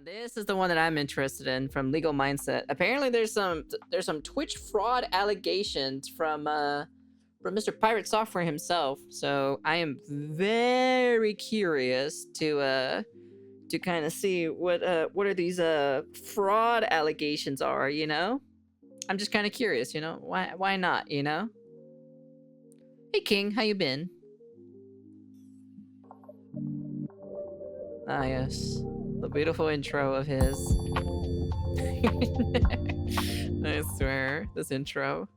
This is the one that I'm interested in from Legal Mindset. Apparently, there's some Twitch fraud allegations from Mr. Piratesoftware himself. So I am very curious to kind of see what are these fraud allegations are. You know, I'm just kind of curious. You know, why not? You know. Hey King, how you been? Ah yes. The beautiful intro of his. I swear, this intro.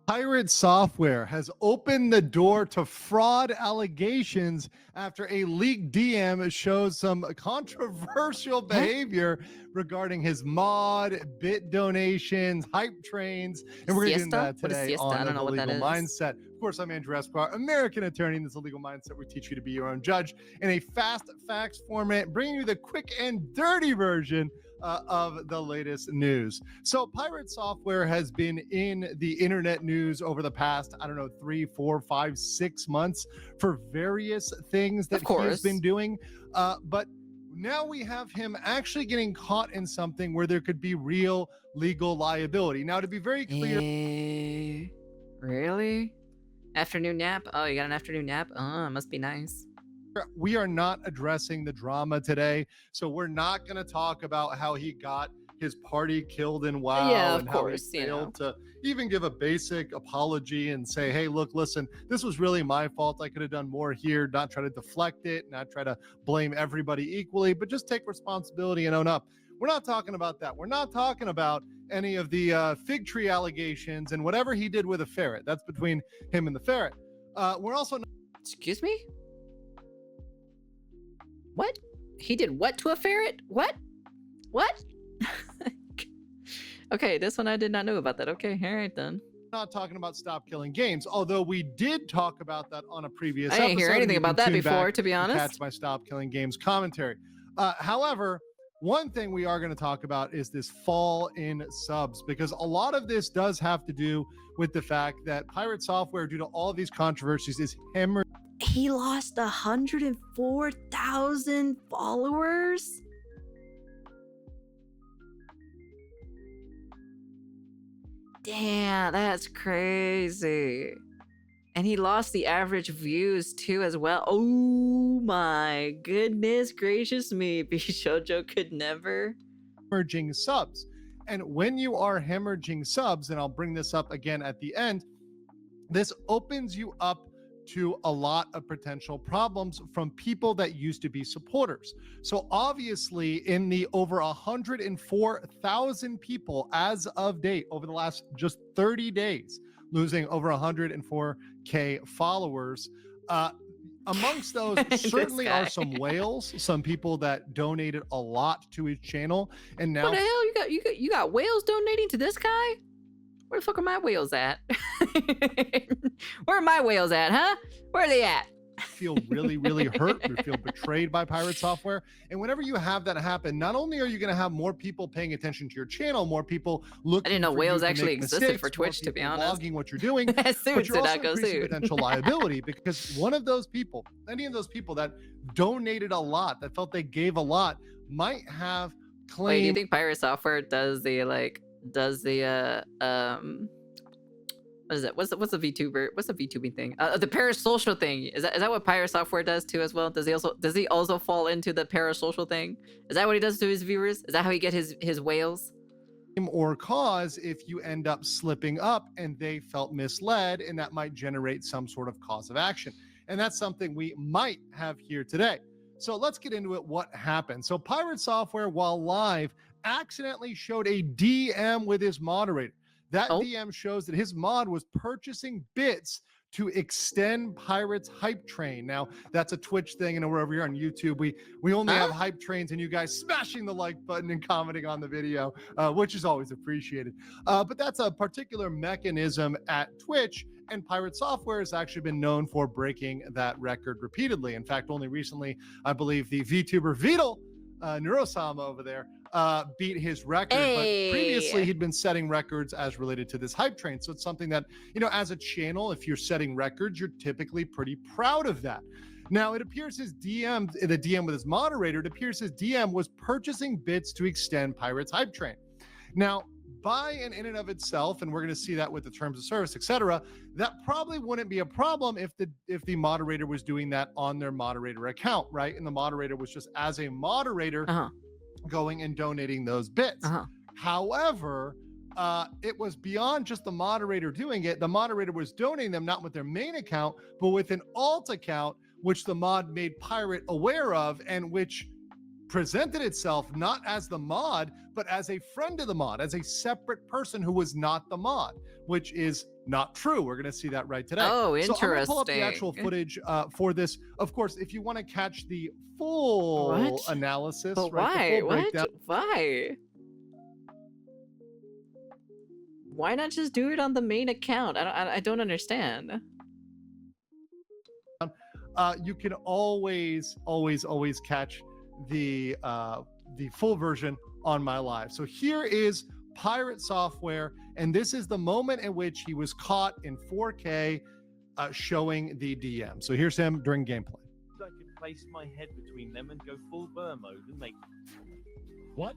Piratesoftware has opened the door to fraud allegations after a leaked DM shows some controversial behavior regarding his mod, bit donations, hype trains, and we're going to get into that today on The Legal Mindset. Of course, I'm Andrew Esquire, American attorney in this Legal Mindset. We teach you to be your own judge in a fast facts format, bringing you the quick and dirty version of the latest news. So Piratesoftware has been in the internet news over the past, 3, 4, 5, 6 months for various things that he has been doing. But now we have him actually getting caught in something where there could be real legal liability. Now, to be very clear. Really? Afternoon nap? Oh, you got an afternoon nap? Oh, must be nice. We are not addressing the drama today, so we're not going to talk about how he got his party killed in WoW and how he failed to even give a basic apology and say, hey, look, listen, this was really my fault. I could have done more here, not try to deflect it, not try to blame everybody equally, but just take responsibility and own up. We're not talking about that. We're not talking about any of the fig tree allegations and whatever he did with a ferret. That's between him and the ferret. We're also not— Excuse me? What? He did what to a ferret? What? Okay, this one I did not know about that. Okay, all right then. Not talking about stop killing games, although we did talk about that on a previous episode. I didn't hear anything about that before, to be honest. Catch my stop killing games commentary. However, one thing we are going to talk about is this fall in subs, because a lot of this does have to do with the fact that Piratesoftware, due to all of these controversies, is hemorrhaging. He lost 104,000 followers? Damn, that's crazy. And he lost the average views too as well. Oh my goodness gracious me. Bishojo could never. Hemorrhaging subs. And when you are hemorrhaging subs, and I'll bring this up again at the end, this opens you up to a lot of potential problems from people that used to be supporters. So obviously in the over 104,000 people as of date over the last just 30 days, losing over 104K followers, amongst those certainly are some whales, some people that donated a lot to his channel. And now— what the hell, you got whales donating to this guy? Where the fuck are my whales at? Where are my whales at, huh? Where are they at? Feel really, really hurt. We feel betrayed by Piratesoftware. And whenever you have that happen, not only are you going to have more people paying attention to your channel, more people looking— I didn't know whales actually existed for Twitch, to be honest. Logging what you're doing, but you're also increasing potential liability, because one of those people, any of those people that donated a lot, that felt they gave a lot, might have claimed— Wait, do you think Piratesoftware does the what is it? What's the VTuber? What's the VTubing thing? The parasocial thing. Is that what Piratesoftware does too as well? Does he also fall into the parasocial thing? Is that what he does to his viewers? Is that how he get his whales? Or cause if you end up slipping up and they felt misled, and that might generate some sort of cause of action. And that's something we might have here today. So let's get into it. What happened? So Piratesoftware, while live, accidentally showed a DM with his moderator. That DM shows that his mod was purchasing bits to extend Pirate's HypeTrain. Now, that's a Twitch thing, and we're over here on YouTube. We only have HypeTrains and you guys smashing the like button and commenting on the video, which is always appreciated. But that's a particular mechanism at Twitch, and Piratesoftware has actually been known for breaking that record repeatedly. In fact, only recently, I believe the VTuber Vidal, Neurosama over there, beat his record. But previously he'd been setting records as related to this HypeTrain. So it's something that, as a channel, if you're setting records, you're typically pretty proud of that. Now, it appears his DM, the DM with his moderator, it appears his DM was purchasing bits to extend Pirate's HypeTrain. Now, by and in and of itself, and we're going to see that with the terms of service, etc., that probably wouldn't be a problem if the moderator was doing that on their moderator account, right? And the moderator was just as a moderator going and donating those bits. However, it was beyond just the moderator doing it. The moderator was donating them not with their main account, but with an alt account, which the mod made Pirate aware of, and which presented itself not as the mod, but as a friend of the mod, as a separate person who was not the mod, which is not true. We're going to see that right today. Oh, interesting. So I'm going to pull up the actual footage for this. Of course, if you want to catch the full analysis, but right, why? What? Why? Why not just do it on the main account? I don't understand. You can always catch the full version on my live. So here is Piratesoftware, and this is the moment in which he was caught in 4K showing the DM. So here's him during gameplay. I could place my head between them and go full burn mode and make... What?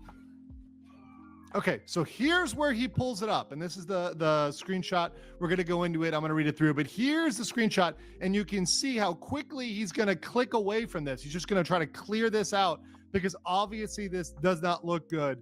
Okay, so here's where he pulls it up, and this is the screenshot. We're going to go into it. I'm going to read it through, but here's the screenshot, and you can see how quickly he's going to click away from this. He's just going to try to clear this out because obviously this does not look good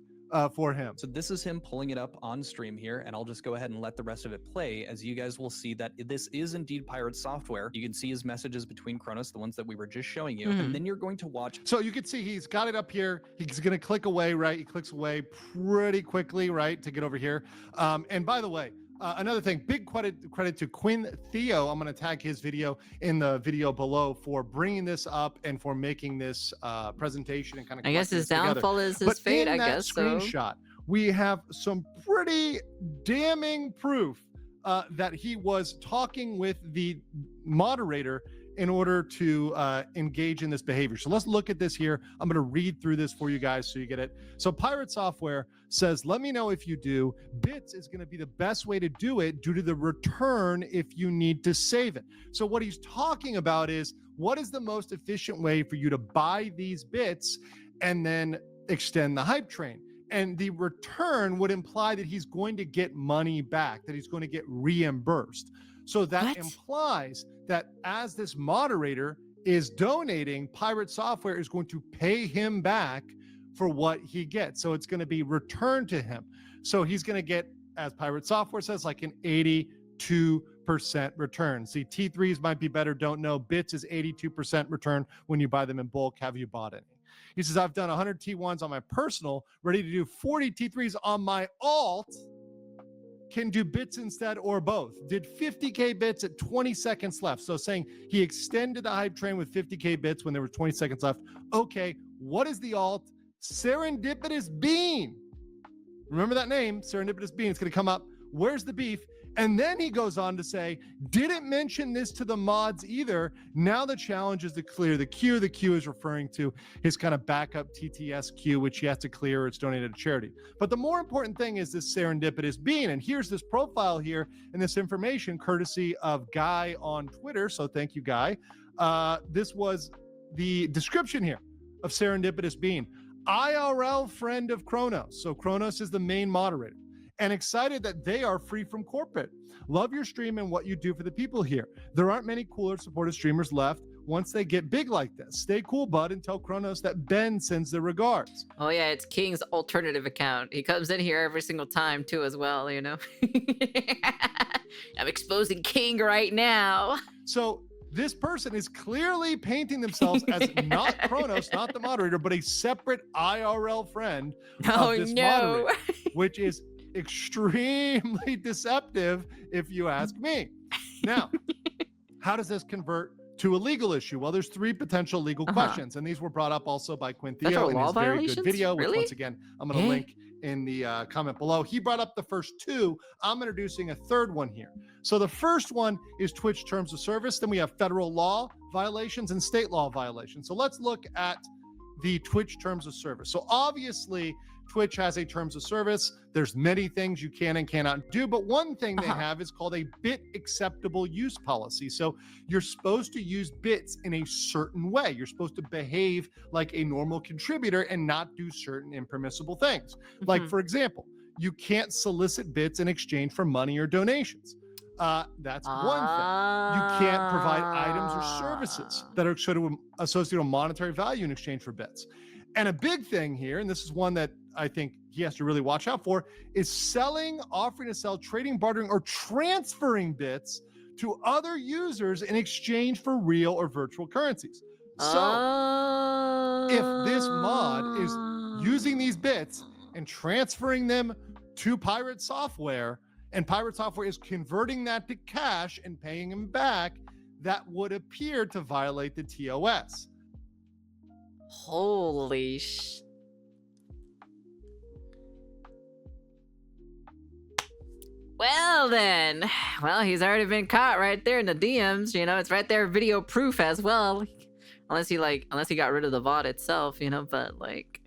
for him. So this is him pulling it up on stream here, and I'll just go ahead and let the rest of it play, as you guys will see that this is indeed Piratesoftware. You can see his messages between Kronos, the ones that we were just showing you, and then you're going to watch. So you can see he's got it up here. He's going to click away, right? He clicks away pretty quickly, right, to get over here. And by the way, another thing, big credit to Quinn Theo. I'm going to tag his video in the video below for bringing this up and for making this presentation and kind of. I guess his downfall is his fate. I guess screenshot, we have some pretty damning proof that he was talking with the moderator in order to engage in this behavior. So let's look at this here. I'm going to read through this for you guys so you get it. So Piratesoftware says, let me know if you do. Bits is going to be the best way to do it due to the return if you need to save it. So what he's talking about is, what is the most efficient way for you to buy these bits and then extend the HypeTrain? And the return would imply that he's going to get money back, that he's going to get reimbursed. So that implies that as this moderator is donating, Piratesoftware is going to pay him back for what he gets. So it's going to be returned to him. So he's going to get, as Piratesoftware says, like an 82% return. See, T3s might be better, don't know. Bits is 82% return when you buy them in bulk. Have you bought any? He says, I've done 100 T1s on my personal, ready to do 40 T3s on my alt. Can do bits instead or both. Did 50K bits at 20 seconds left. So saying he extended the HypeTrain with 50K bits when there were 20 seconds left. Okay, what is the alt? Serendipitous Bean. Remember that name, Serendipitous Bean. It's going to come up. Where's the beef? And then he goes on to say, didn't mention this to the mods either. Now the challenge is to clear the queue. The queue is referring to his kind of backup TTS queue, which he has to clear or it's donated to charity. But the more important thing is this Serendipitous Bean. And here's this profile here and this information courtesy of Guy on Twitter. So thank you, Guy. This was the description here of Serendipitous Bean. IRL friend of Kronos. So Kronos is the main moderator. And excited that they are free from corporate. Love your stream and what you do for the people here. There aren't many cooler supportive streamers left once they get big like this. Stay cool, bud, and tell Kronos that Ben sends their regards. Oh yeah, it's King's alternative account. He comes in here every single time too as well, you know? I'm exposing King right now. So this person is clearly painting themselves as not Kronos, not the moderator, but a separate IRL friend of this moderator, which is extremely deceptive if you ask me. Now, how does this convert to a legal issue? Well, there's three potential legal questions, and these were brought up also by Quinn Theo in his very good video, which once again, I'm going to link in the comment below. He brought up the first two. I'm introducing a third one here. So the first one is Twitch terms of service. Then we have federal law violations and state law violations. So let's look at the Twitch terms of service. So obviously, Twitch has a terms of service. There's many things you can and cannot do, but one thing they have is called a bit acceptable use policy. So you're supposed to use bits in a certain way. You're supposed to behave like a normal contributor and not do certain impermissible things. Like, for example, you can't solicit bits in exchange for money or donations. That's one thing. You can't provide items or services that are associated with monetary value in exchange for bits. And a big thing here, and this is one that I think he has to really watch out for, is selling, offering to sell, trading, bartering, or transferring bits to other users in exchange for real or virtual currencies. So if this mod is using these bits and transferring them to Piratesoftware, and Piratesoftware is converting that to cash and paying him back, that would appear to violate the TOS. Holy Well then, he's already been caught right there in the DMs, you know, it's right there, video proof as well. Unless he got rid of the VOD itself, you know, but like,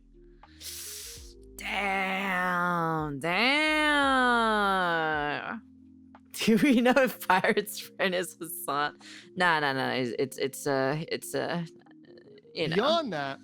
damn. Do we know if Pirate's Friend is Hassan? Nah. It's you know. Beyond that,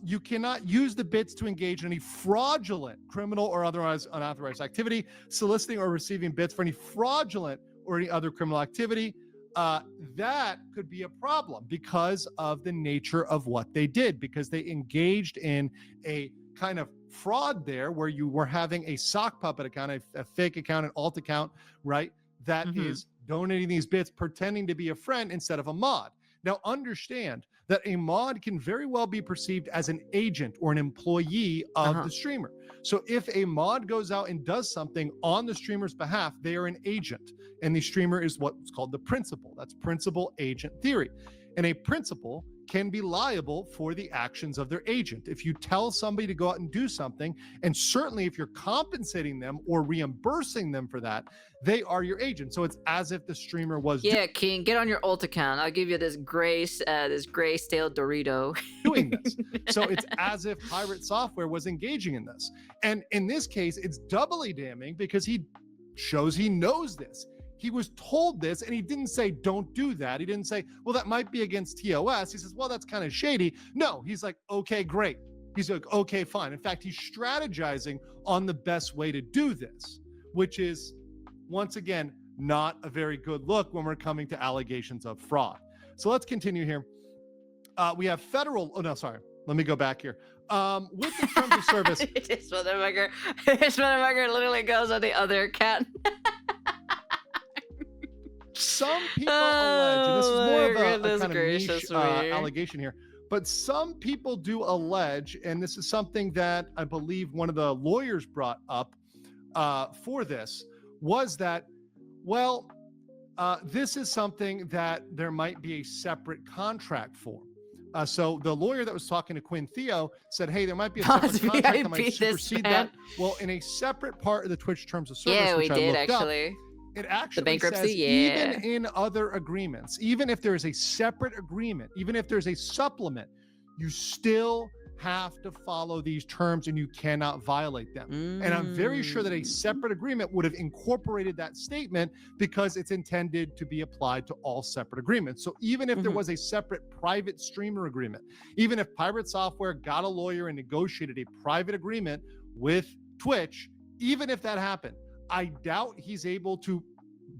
you cannot use the bits to engage in any fraudulent, criminal, or otherwise unauthorized activity, soliciting or receiving bits for any fraudulent or any other criminal activity. That could be a problem because of the nature of what they did, because they engaged in a kind of fraud there where you were having a sock puppet account, a fake account, an alt account, right? That is donating these bits, pretending to be a friend instead of a mod. Now, understand that a mod can very well be perceived as an agent or an employee of the streamer. So if a mod goes out and does something on the streamer's behalf, they are an agent. And the streamer is what's called the principal. That's principal agent theory. And a principal can be liable for the actions of their agent. If you tell somebody to go out and do something, and certainly if you're compensating them or reimbursing them for that, they are your agent. So it's as if the streamer was King, get on your alt account. I'll give you this gray stale Dorito. doing this. So it's as if Piratesoftware was engaging in this. And in this case, it's doubly damning because he shows he knows this. He was told this, and he didn't say, don't do that. He didn't say, well, that might be against TOS. He says, well, that's kind of shady. No, he's like, okay, great. He's like, okay, fine. In fact, he's strategizing on the best way to do this, which is, once again, not a very good look when we're coming to allegations of fraud. So let's continue here. We have federal, let me go back here. With the terms of service. This motherfucker literally goes on the other account. Some people allege, and this is more of a kind of niche allegation here, but some people do allege, and this is something that I believe one of the lawyers brought up for this, was that, this is something that there might be a separate contract for. So the lawyer that was talking to Quinn Theo said, hey, there might be a separate contract that might supersede that. Well, in a separate part of the Twitch terms of service, which I looked up, it actually the bankruptcy, says even in other agreements, even if there is a separate agreement, even if there's a supplement, you still have to follow these terms and you cannot violate them. And I'm very sure that a separate agreement would have incorporated that statement because it's intended to be applied to all separate agreements. So even if there was a separate private streamer agreement, even if Piratesoftware got a lawyer and negotiated a private agreement with Twitch, even if that happened, I doubt he's able to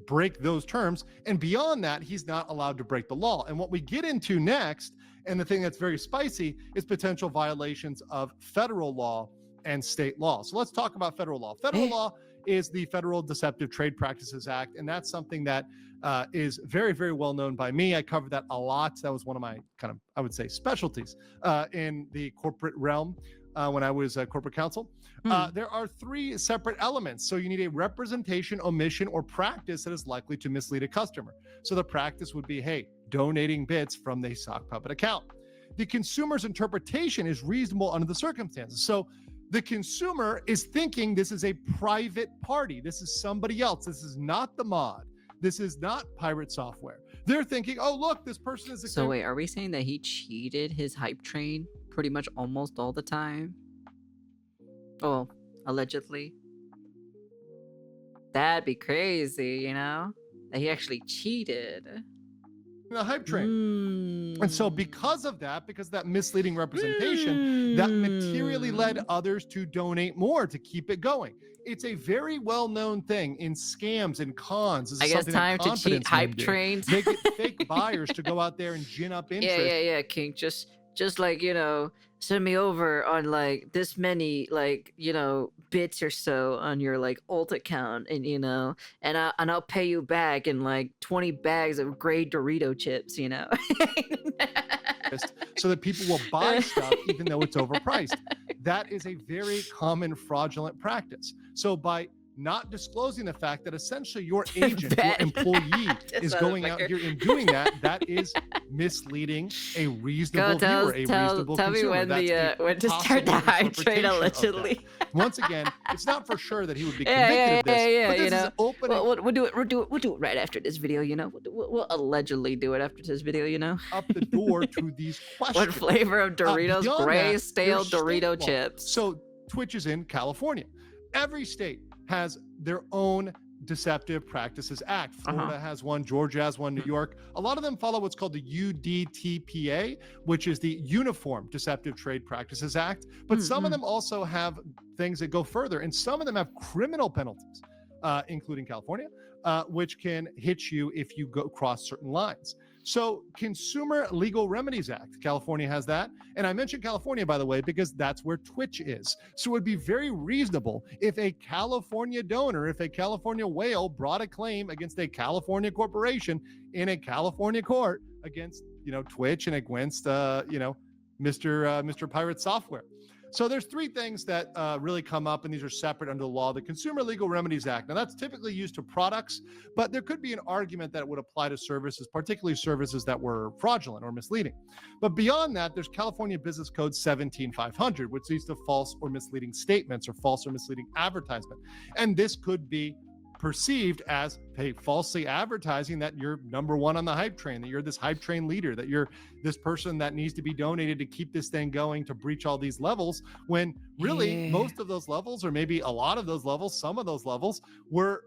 break those terms. And beyond that, he's not allowed to break the law. And what we get into next, and the thing that's very spicy, is potential violations of federal law and state law. So let's talk about federal law. Federal law is the Federal Deceptive Trade Practices Act. And that's something that is very, very well known by me. I covered that a lot. That was one of my kind of, I would say, specialties in the corporate realm. When I was corporate counsel. There are three separate elements. So you need a representation, omission, or practice that is likely to mislead a customer. So the practice would be, hey, donating bits from the sock puppet account. The consumer's interpretation is reasonable under the circumstances. So the consumer is thinking this is a private party. This is somebody else. This is not the mod. This is not Piratesoftware. They're thinking, oh, look, this person is... So wait, are we saying that he cheated his HypeTrain pretty much almost all the time. Well, allegedly. That'd be crazy, you know? That he actually cheated. The hype train. And so because of that misleading representation, that materially led others to donate more to keep it going. It's a very well-known thing in scams and cons. This I is guess something time that to cheat confidence men hype do. trains. They get fake buyers to go out there and gin up interest. Yeah, King. Just like, you know, send me over on like this many like, you know, bits or so on your like alt account, and you know, and I'll pay you back in like 20 bags of gray Dorito chips, you know. So that people will buy stuff even though it's overpriced. That is a very common fraudulent practice. So by not disclosing the fact that essentially your agent, your employee is going out here and doing that, that is misleading a reasonable viewer, a reasonable tell consumer. me when to start the hype train allegedly. Once again, it's not for sure that he would be convicted of this, but this is opening we'll do it right after this video, you know. We'll allegedly do it after this video, you know. up the door to these questions. What flavor of Doritos? Beyond Gray that, stale there's state Dorito law. chips. So Twitch is in California. Every state has their own Deceptive Practices Act. Florida has one, Georgia has one, New York. A lot of them follow what's called the UDTPA, which is the Uniform Deceptive Trade Practices Act. But some of them also have things that go further, and some of them have criminal penalties, including California, which can hit you if you go cross certain lines. So Consumer Legal Remedies Act, California has that. And I mentioned California, by the way, because that's where Twitch is. So it would be very reasonable if a California donor, if a California whale brought a claim against a California corporation in a California court against, you know, Twitch and against, you know, Mr. Piratesoftware. So there's three things that really come up, and these are separate under the law. The Consumer Legal Remedies Act. Now that's typically used to products, but there could be an argument that it would apply to services, particularly services that were fraudulent or misleading. But beyond that, there's California Business Code 17500, which leads to false or misleading statements or false or misleading advertisement. And this could be perceived as falsely advertising that you're number one on the hype train, that you're this hype train leader, that you're this person that needs to be donated to keep this thing going to breach all these levels, when really most of those levels, or maybe a lot of those levels, some of those levels were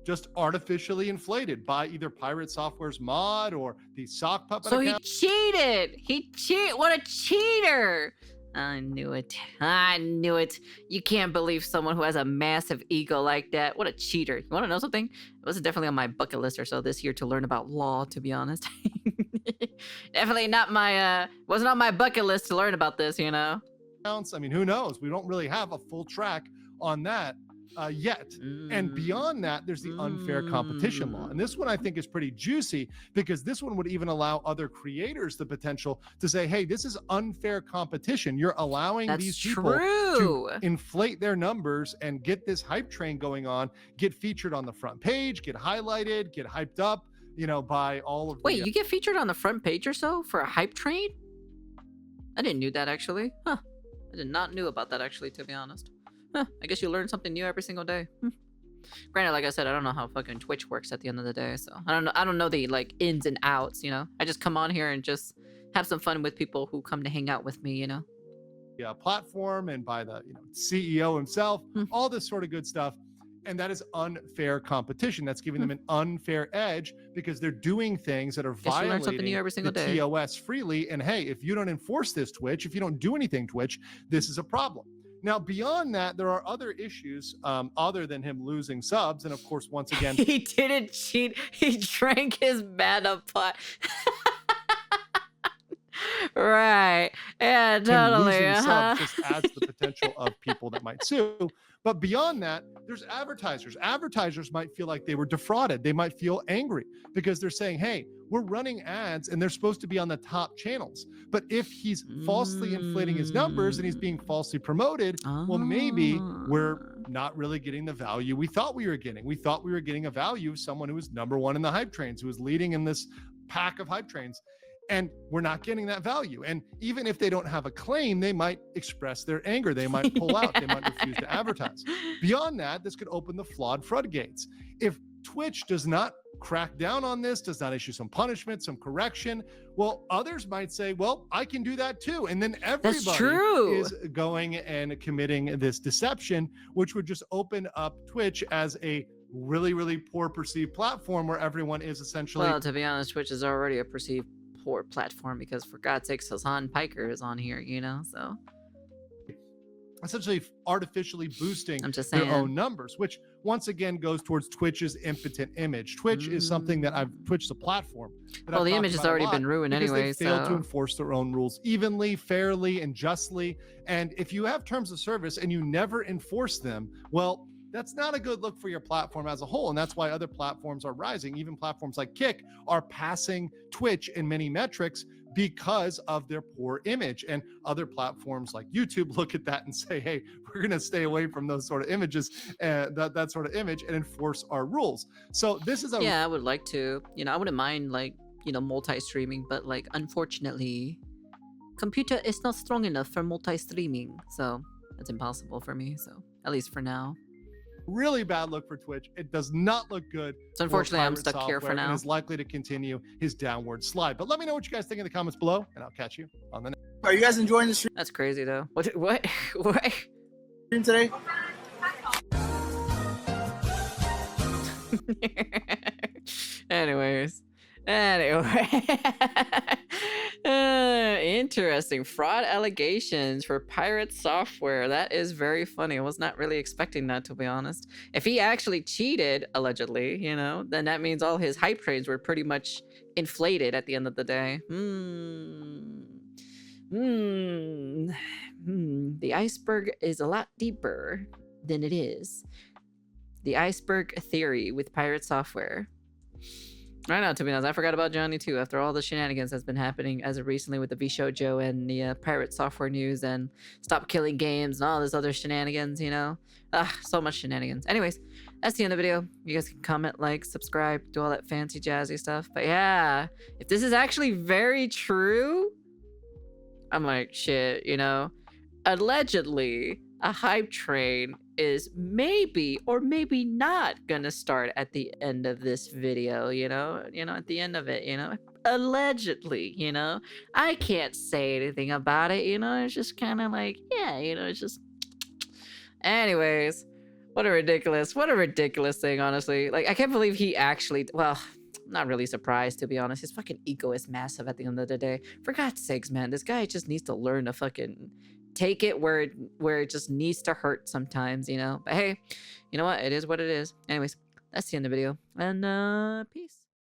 just artificially inflated by either Piratesoftware's mod or the sock puppet account. He cheated. What a cheater. I knew it. You can't believe someone who has a massive ego like that. What a cheater. You want to know something? It was definitely on my bucket list or so this year to learn about law, to be honest. Definitely not my, wasn't on my bucket list to learn about this, you know? I mean, who knows? We don't really have a full track on that yet. And beyond that, there's the unfair competition law. And this one I think is pretty juicy, because this one would even allow other creators the potential to say, hey, this is unfair competition. You're allowing these people to inflate their numbers and get this hype train going on, get featured on the front page, get highlighted, get hyped up, you know, by all of Wait, you get featured on the front page or so for a hype train? I didn't know that, actually. I did not know about that, actually, to be honest. I guess you learn something new every single day. Granted, like I said, I don't know how fucking Twitch works at the end of the day, so I don't know the like ins and outs, you know. I just come on here and just have some fun with people who come to hang out with me, you know. Platform and by the CEO himself, all this sort of good stuff. And that is unfair competition. That's giving them an unfair edge, because they're doing things that are violating the TOS freely. And hey, if you don't enforce this, Twitch, if you don't do anything, Twitch, this is a problem. Now, beyond that, there are other issues other than him losing subs. And of course, once again, he didn't cheat. He drank his mana pot. Right. Yeah, totally. Losing subs just adds the potential of people that might sue. But beyond that, there's advertisers. Advertisers might feel like they were defrauded. They might feel angry because they're saying, hey, we're running ads and they're supposed to be on the top channels. But if he's falsely inflating his numbers and he's being falsely promoted, well, maybe we're not really getting the value we thought we were getting. We thought we were getting a value of someone who was number one in the hype trains, who was leading in this pack of hype trains. And we're not getting that value. And even if they don't have a claim, they might express their anger. They might pull out. They might refuse to advertise. Beyond that, this could open the flawed floodgates. If Twitch does not crack down on this, does not issue some punishment, some correction. Well, others might say, well, I can do that too. And then That's everybody true. is going and committing this deception, which would just open up Twitch as a really, really poor perceived platform where everyone is essentially. Well, to be honest, Twitch is already a perceived poor platform because, for God's sakes, Hassan Piker is on here, you know? So essentially artificially boosting I'm just their saying. own numbers, which once again goes towards Twitch's impotent image. Twitch is something that Twitch's a platform. Well, the image has already been ruined anyway, they fail to so enforce their own rules evenly, fairly, and justly. And if you have terms of service and you never enforce them, well, that's not a good look for your platform as a whole. And that's why other platforms are rising. Even platforms like Kick are passing Twitch in many metrics because of their poor image. And other platforms like YouTube look at that and say, hey, we're going to stay away from those sort of images, that sort of image, and enforce our rules. So this is a yeah, I would like to, you know, I wouldn't mind, like, you know, multi-streaming, but, like, unfortunately, computer is not strong enough for multi-streaming, so it's impossible for me. So at least for now. really bad look for Twitch. It does not look good. So unfortunately, I'm stuck here for now. And is likely to continue his downward slide. But let me know what you guys think in the comments below, and I'll catch you on the next. Are you guys enjoying the stream That's crazy though. What? today? Anyways. Interesting. Fraud allegations for Piratesoftware. That is very funny. I was not really expecting that, to be honest. If he actually cheated, allegedly, you know, then that means all his hype trains were pretty much inflated at the end of the day. The iceberg is a lot deeper than it is. The iceberg theory with Piratesoftware. I know, to be honest, I forgot about Johnny too. After all the shenanigans that's been happening as of recently with the Vishojo and the Piratesoftware news and Stop Killing Games and all this other shenanigans, you know? So much shenanigans. Anyways, that's the end of the video. You guys can comment, like, subscribe, do all that fancy jazzy stuff. But yeah, if this is actually very true, I'm like, shit, you know? Allegedly, a hype train is maybe or maybe not gonna start at the end of this video, you know, at the end of it, you know, allegedly, you know. I can't say anything about it, you know. It's just kind of like, yeah, you know, it's just. Anyways, what a ridiculous thing, honestly. Like, I can't believe he actually, well, I'm not really surprised, to be honest. His fucking ego is massive at the end of the day. For God's sakes, man, this guy just needs to learn to fucking take it where it just needs to hurt sometimes, you know. But hey, you know what? It is what it is. Anyways, that's the end of the video. And peace.